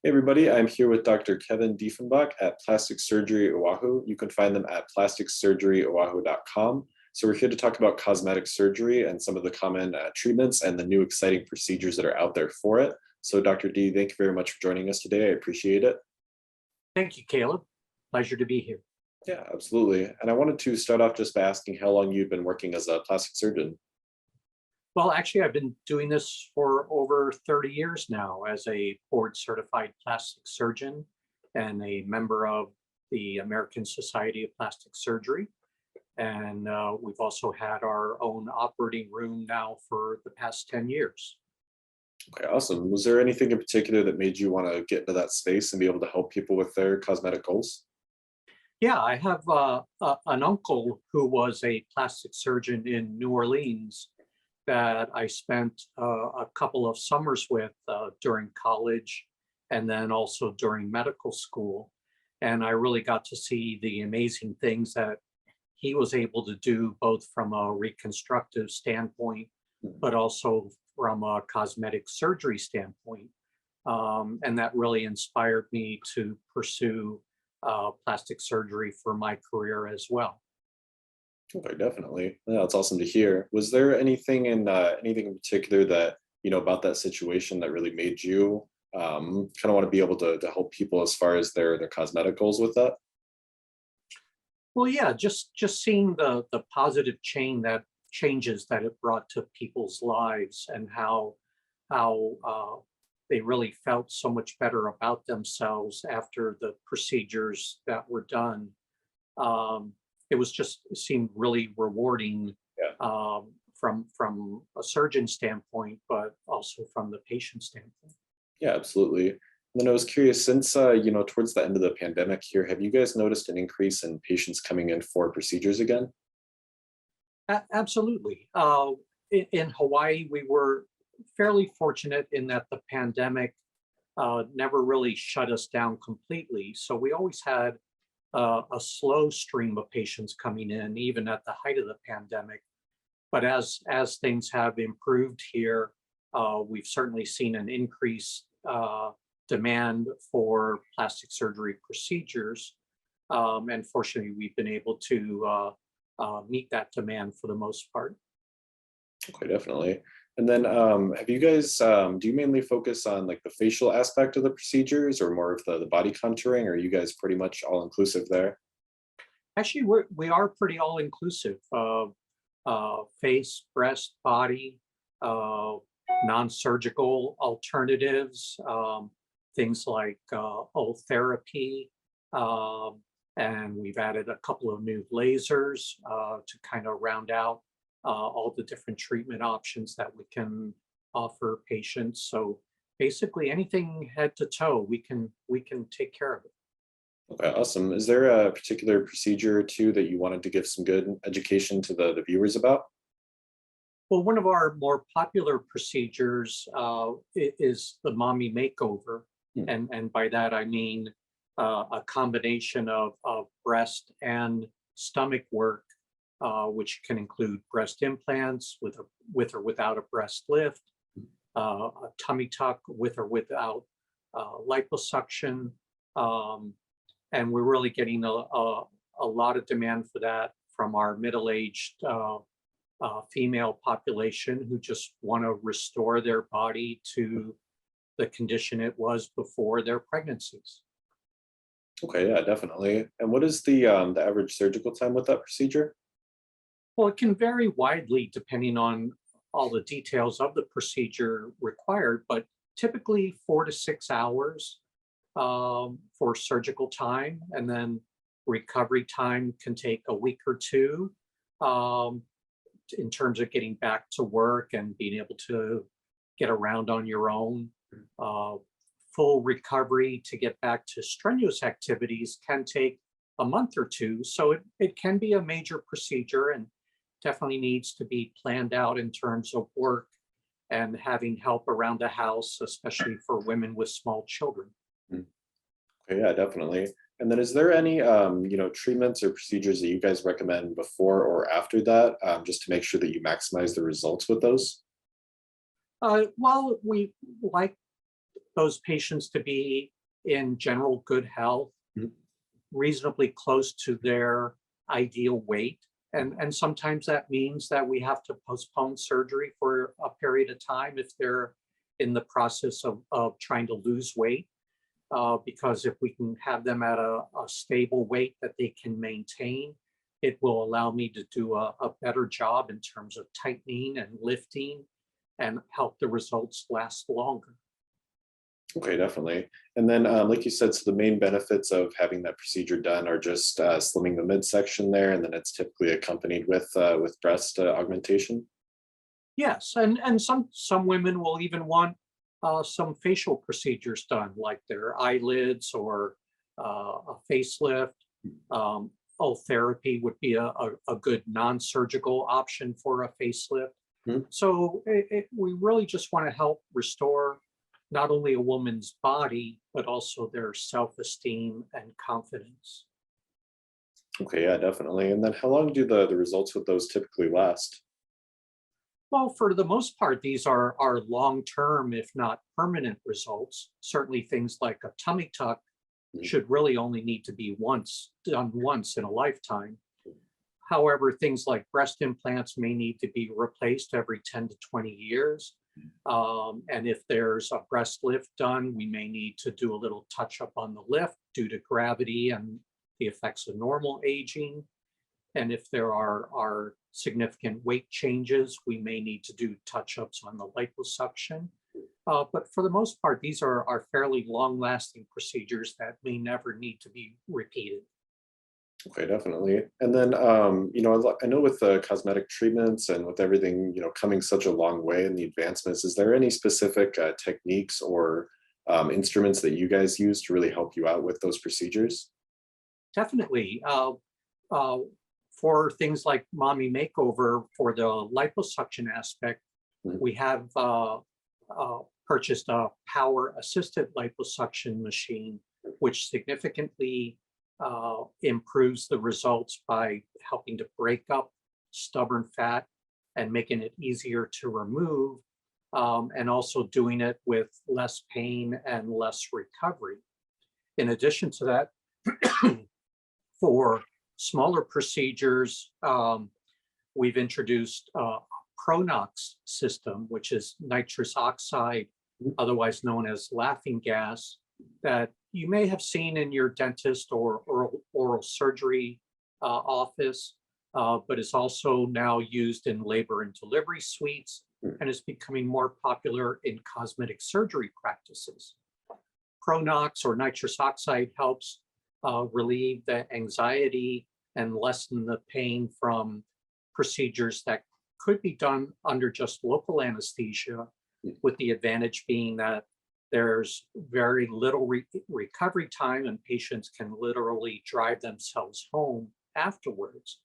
Hey everybody, I'm here with Dr. Kevin Dieffenbach at Plastic Surgery Oahu. You can find them at plasticsurgeryoahu.com. So we're here to talk about cosmetic surgery and some of the common treatments and the new exciting procedures that are out there for it. So Dr. D, thank you very much for joining us today. I appreciate it. Thank you, Caleb. Pleasure to be here. Yeah, absolutely. And I wanted to start off just by asking how long you've been working as a plastic surgeon. Well, actually, I've been doing this for over 30 years now as a board certified plastic surgeon and a member of the American Society of Plastic Surgery. And we've also had our own operating room now for the past 10 years. Okay, awesome. Was there anything in particular that made you want to get into that space and be able to help people with their cosmetic goals? Yeah, I have an uncle who was a plastic surgeon in New Orleans that I spent a couple of summers with during college and then also during medical school. And I really got to see the amazing things that he was able to do, both from a reconstructive standpoint, but also from a cosmetic surgery standpoint. And that really inspired me to pursue plastic surgery for my career as well. Okay, definitely. Yeah, it's awesome to hear. Was there anything in particular that about that situation that really made you kind of want to be able to help people as far as their cosmetic goals with that? Well, yeah, just seeing the positive changes that it brought to people's lives and how they really felt so much better about themselves after the procedures that were done. It seemed really rewarding Yeah. from a surgeon standpoint, but also from the patient standpoint. Yeah, absolutely. And then I was curious, since towards the end of the pandemic here, have you guys noticed an increase in patients coming in for procedures again? Absolutely. In Hawaii, we were fairly fortunate in that the pandemic never really shut us down completely. So we always had a slow stream of patients coming in, even at the height of the pandemic. But as things have improved here, we've certainly seen an increased demand for plastic surgery procedures. And fortunately, we've been able to meet that demand for the most part. Okay, definitely. And then have you guys, do you mainly focus on like the facial aspect of the procedures or more of the body contouring, or are you guys pretty much all inclusive there? Actually, we are pretty all inclusive. Face, breast, body, non-surgical alternatives, things like O-therapy, and we've added a couple of new lasers to kind of round out all the different treatment options that we can offer patients. So basically anything head to toe, we can take care of it. Okay, awesome. Is there a particular procedure or two that you wanted to give some good education to the viewers about? Well, one of our more popular procedures is the mommy makeover. Hmm. And by that, I mean a combination of breast and stomach work, which can include breast implants with or without a breast lift, a tummy tuck with or without liposuction. And we're really getting a lot of demand for that from our middle-aged female population who just want to restore their body to the condition it was before their pregnancies. Okay, yeah, definitely. And what is the average surgical time with that procedure? Well, it can vary widely depending on all the details of the procedure required, but typically 4 to 6 hours for surgical time, and then recovery time can take a week or two in terms of getting back to work and being able to get around on your own. Full recovery to get back to strenuous activities can take a month or two. So it can be a major procedure and definitely needs to be planned out in terms of work and having help around the house, especially for women with small children. Hmm. Okay, yeah, definitely. And then is there any treatments or procedures that you guys recommend before or after that, just to make sure that you maximize the results with those? Well, we like those patients to be in general good health, reasonably close to their ideal weight. And sometimes that means that we have to postpone surgery for a period of time if they're in the process of trying to lose weight. Because if we can have them at a stable weight that they can maintain, it will allow me to do a better job in terms of tightening and lifting and help the results last longer. Okay, definitely. And then, like you said, so the main benefits of having that procedure done are just slimming the midsection there, and then it's typically accompanied with breast augmentation. Yes, and some women will even want some facial procedures done, like their eyelids or a facelift. Therapy would be a good non-surgical option for a facelift. So we really just want to help restore not only a woman's body, but also their self-esteem and confidence. Okay, yeah, definitely. And then how long do the results with those typically last? Well, for the most part, these are long-term, if not permanent results. Certainly things like a tummy tuck should really only need to be done once in a lifetime. However, things like breast implants may need to be replaced every 10 to 20 years. And if there's a breast lift done, we may need to do a little touch up on the lift due to gravity and the effects of normal aging. And if there are significant weight changes, we may need to do touch-ups on the liposuction. But for the most part, these are fairly long-lasting procedures that may never need to be repeated. Okay, definitely. And then, I know with the cosmetic treatments and with everything, coming such a long way in the advancements, is there any specific techniques or instruments that you guys use to really help you out with those procedures? Definitely. For things like mommy makeover, for the liposuction aspect, we have purchased a power assisted liposuction machine, which significantly improves the results by helping to break up stubborn fat and making it easier to remove, and also doing it with less pain and less recovery. In addition to that, for smaller procedures, we've introduced a Pronox system, which is nitrous oxide, otherwise known as laughing gas, that you may have seen in your dentist or oral surgery office, but is also now used in labor and delivery suites and is becoming more popular in cosmetic surgery practices. Pronox or nitrous oxide helps relieve the anxiety and lessen the pain from procedures that could be done under just local anesthesia, with the advantage being that there's very little recovery time and patients can literally drive themselves home afterwards.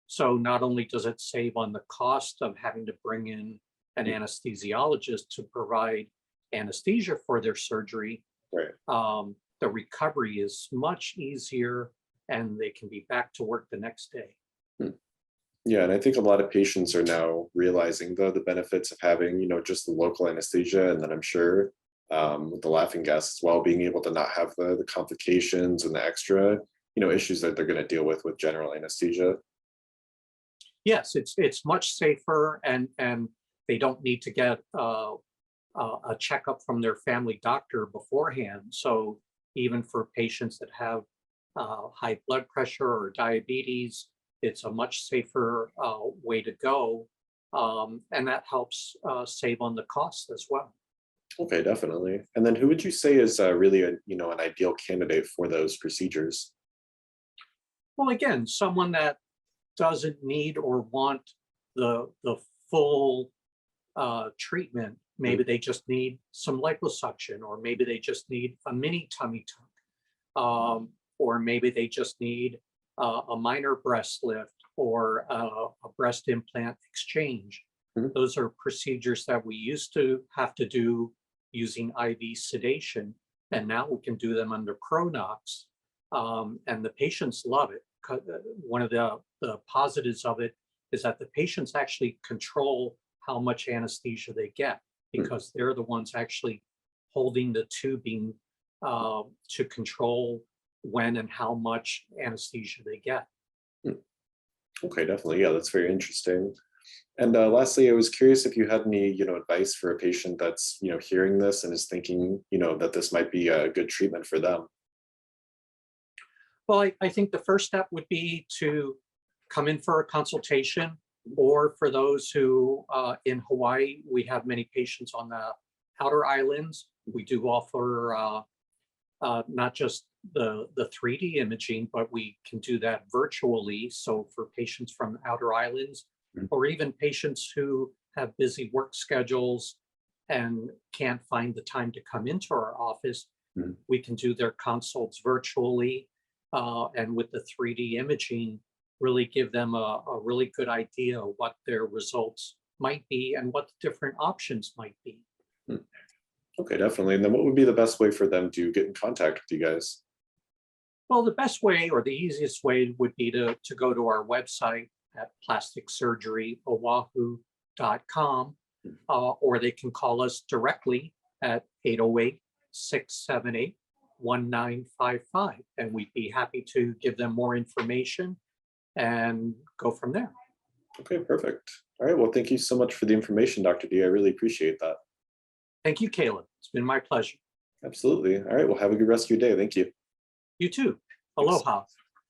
So not only does it save on the cost of having to bring in an anesthesiologist to provide anesthesia for their surgery, Right. the recovery is much easier and they can be back to work the next day. Yeah, and I think a lot of patients are now realizing the benefits of having, just the local anesthesia, and then I'm sure with the laughing gas as well, being able to not have the complications and the extra, issues that they're going to deal with general anesthesia. Yes, it's much safer, and they don't need to get a checkup from their family doctor beforehand. So even for patients that have high blood pressure or diabetes, it's a much safer way to go, and that helps save on the cost as well. Okay, definitely. And then who would you say is really an ideal candidate for those procedures? Well, again, someone that doesn't need or want the full treatment. Maybe they just need some liposuction, or maybe they just need a mini tummy tuck, or maybe they just need a minor breast lift or a breast implant exchange. Those are procedures that we used to have to do using IV sedation, and now we can do them under Pronox, and the patients love it. One of the positives of it is that the patients actually control how much anesthesia they get, because they're the ones actually holding the tubing to control when and how much anesthesia they get. Okay, definitely. Yeah, that's very interesting. And lastly, I was curious if you had any, advice for a patient that's, hearing this and is thinking, that this might be a good treatment for them. Well, I think the first step would be to come in for a consultation, or for those who in Hawaii, we have many patients on the outer islands. We do offer not just the 3D imaging, but we can do that virtually. So for patients from outer islands, or even patients who have busy work schedules and can't find the time to come into our office, we can do their consults virtually. And with the 3D imaging, really give them a really good idea of what their results might be and what the different options might be. Okay, definitely. And then what would be the best way for them to get in contact with you guys? Well, the best way or the easiest way would be to go to our website at plasticsurgeryoahu.com, or they can call us directly at 808-678-1955, and we'd be happy to give them more information and go from there. Okay, perfect. All right, well, thank you so much for the information, Dr. D. I really appreciate that. Thank you, Caleb. It's been my pleasure. Absolutely. All right, well, have a good rest of your day. Thank you. You too. Thanks. Aloha.